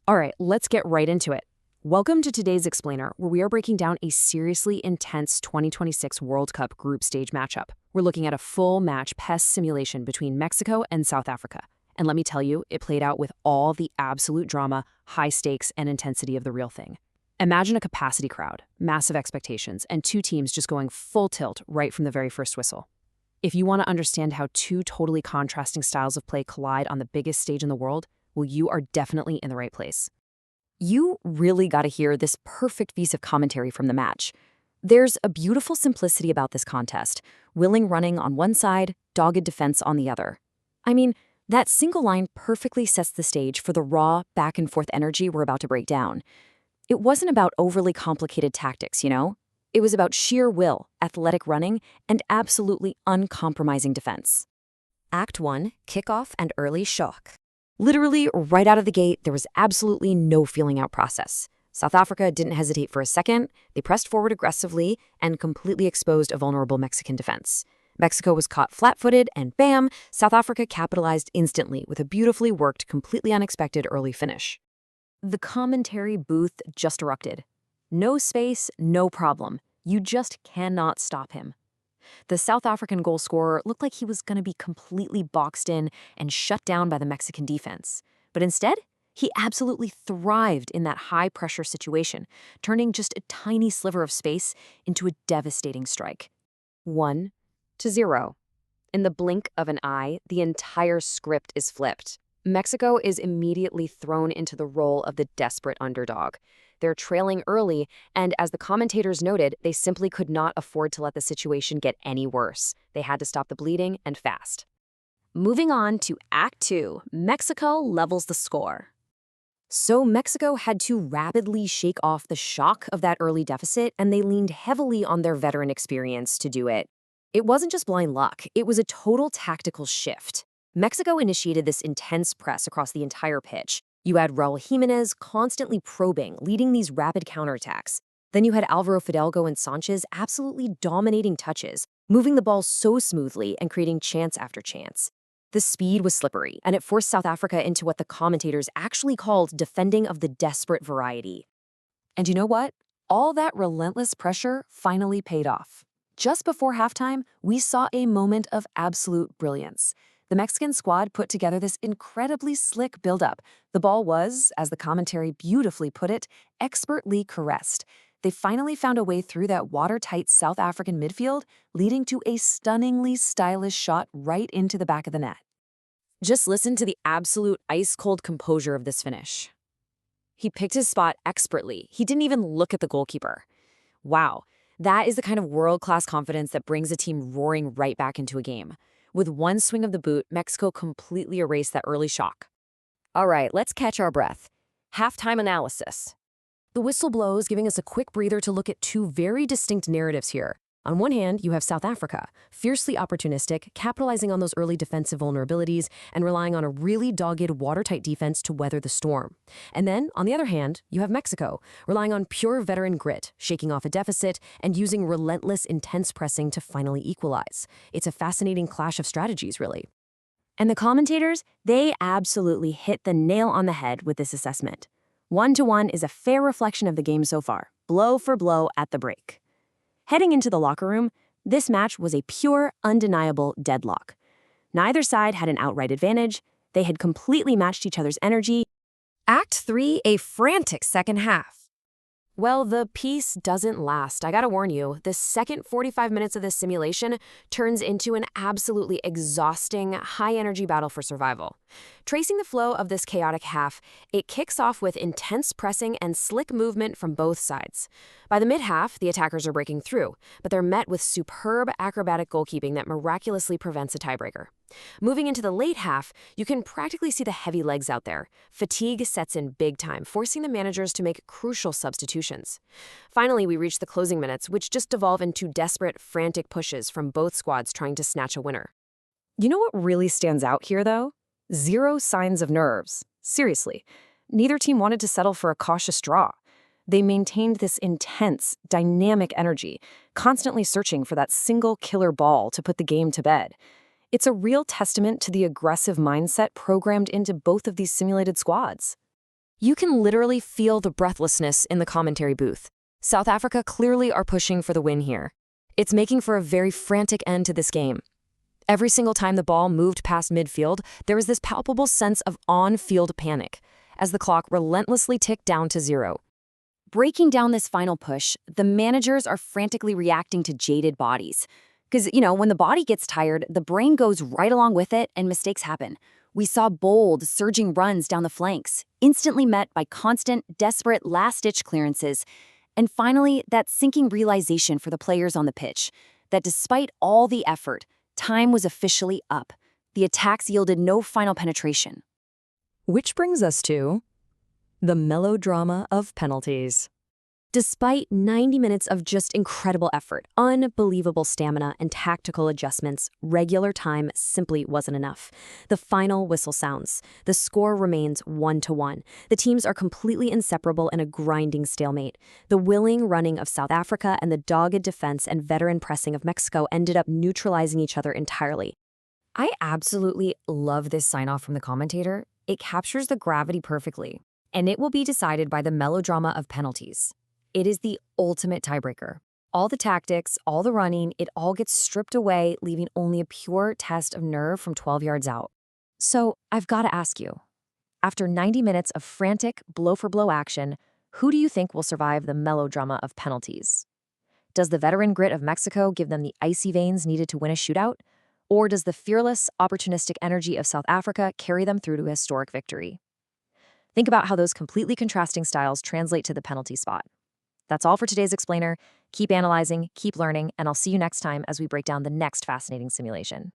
All right, let's get right into it. Welcome to today's Explainer, where we are breaking down a seriously intense 2026 World Cup group stage matchup. We're looking at a full match PES simulation between Mexico and South Africa. And let me tell you, it played out with all the absolute drama, high stakes, and intensity of the real thing. Imagine a capacity crowd, massive expectations, and two teams just going full tilt right from the very first whistle. If you want to understand how two totally contrasting styles of play collide on the biggest stage in the world, well, you are definitely in the right place. You really got to hear this perfect piece of commentary from the match. There's a beautiful simplicity about this contest, willing running on one side, dogged defense on the other. I mean, that single line perfectly sets the stage for the raw, back-and-forth energy we're about to break down. It wasn't about overly complicated tactics, you know? It was about sheer will, athletic running, and absolutely uncompromising defense. Act 1, kickoff and early shock. Literally, right out of the gate, there was absolutely no feeling out process. South Africa didn't hesitate for a second. They pressed forward aggressively and completely exposed a vulnerable Mexican defense. Mexico was caught flat-footed, and bam, South Africa capitalized instantly with a beautifully worked, completely unexpected early finish. The commentary booth just erupted. No space, no problem. You just cannot stop him. The South African goal scorer looked like he was going to be completely boxed in and shut down by the Mexican defense. But instead, he absolutely thrived in that high-pressure situation, turning just a tiny sliver of space into a devastating strike. 1-0. In the blink of an eye, the entire script is flipped. Mexico is immediately thrown into the role of the desperate underdog. They're trailing early, and as the commentators noted, they simply could not afford to let the situation get any worse. They had to stop the bleeding, and fast. Moving on to Act 2, Mexico levels the score. So Mexico had to rapidly shake off the shock of that early deficit, and they leaned heavily on their veteran experience to do it. It wasn't just blind luck, it was a total tactical shift. Mexico initiated this intense press across the entire pitch. You had Raul Jimenez constantly probing, leading these rapid counterattacks. Then you had Alvaro Fidalgo and Sanchez absolutely dominating touches, moving the ball so smoothly and creating chance after chance. The speed was slippery, and it forced South Africa into what the commentators actually called defending of the desperate variety. And you know what? All that relentless pressure finally paid off. Just before halftime, we saw a moment of absolute brilliance. The Mexican squad put together this incredibly slick build-up. The ball was, as the commentary beautifully put it, expertly caressed. They finally found a way through that watertight South African midfield, leading to a stunningly stylish shot right into the back of the net. Just listen to the absolute ice-cold composure of this finish. He picked his spot expertly. He didn't even look at the goalkeeper. Wow, that is the kind of world-class confidence that brings a team roaring right back into a game. With one swing of the boot, Mexico completely erased that early shock. All right, let's catch our breath. Halftime analysis. The whistle blows, giving us a quick breather to look at two very distinct narratives here. On one hand, you have South Africa, fiercely opportunistic, capitalizing on those early defensive vulnerabilities and relying on a really dogged, watertight defense to weather the storm. And then, on the other hand, you have Mexico, relying on pure veteran grit, shaking off a deficit, and using relentless, intense pressing to finally equalize. It's a fascinating clash of strategies, really. And the commentators, they absolutely hit the nail on the head with this assessment. 1-1 is a fair reflection of the game so far, blow for blow at the break. Heading into the locker room, this match was a pure, undeniable deadlock. Neither side had an outright advantage. They had completely matched each other's energy. Act 3, a frantic second half. Well, the peace doesn't last. I gotta warn you, the second 45 minutes of this simulation turns into an absolutely exhausting, high-energy battle for survival. Tracing the flow of this chaotic half, it kicks off with intense pressing and slick movement from both sides. By the mid-half, the attackers are breaking through, but they're met with superb acrobatic goalkeeping that miraculously prevents a tiebreaker. Moving into the late half, you can practically see the heavy legs out there. Fatigue sets in big time, forcing the managers to make crucial substitutions. Finally, we reach the closing minutes, which just devolve into desperate, frantic pushes from both squads trying to snatch a winner. You know what really stands out here, though? Zero signs of nerves. Seriously, neither team wanted to settle for a cautious draw. They maintained this intense, dynamic energy, constantly searching for that single killer ball to put the game to bed. It's a real testament to the aggressive mindset programmed into both of these simulated squads. You can literally feel the breathlessness in the commentary booth. South Africa clearly are pushing for the win here. It's making for a very frantic end to this game. Every single time the ball moved past midfield, there was this palpable sense of on-field panic as the clock relentlessly ticked down to 0. Breaking down this final push, the managers are frantically reacting to jaded bodies. Because, when the body gets tired, the brain goes right along with it and mistakes happen. We saw bold, surging runs down the flanks, instantly met by constant, desperate last-ditch clearances. And finally, that sinking realization for the players on the pitch, that despite all the effort, time was officially up. The attacks yielded no final penetration. Which brings us to the melodrama of penalties. Despite 90 minutes of just incredible effort, unbelievable stamina, and tactical adjustments, regular time simply wasn't enough. The final whistle sounds. The score remains 1-1. The teams are completely inseparable in a grinding stalemate. The willing running of South Africa and the dogged defense and veteran pressing of Mexico ended up neutralizing each other entirely. I absolutely love this sign-off from the commentator. It captures the gravity perfectly, and it will be decided by the melodrama of penalties. It is the ultimate tiebreaker. All the tactics, all the running, it all gets stripped away, leaving only a pure test of nerve from 12 yards out. So I've got to ask you, after 90 minutes of frantic, blow-for-blow action, who do you think will survive the melodrama of penalties? Does the veteran grit of Mexico give them the icy veins needed to win a shootout? Or does the fearless, opportunistic energy of South Africa carry them through to a historic victory? Think about how those completely contrasting styles translate to the penalty spot. That's all for today's Explainer. Keep analyzing, keep learning, and I'll see you next time as we break down the next fascinating simulation.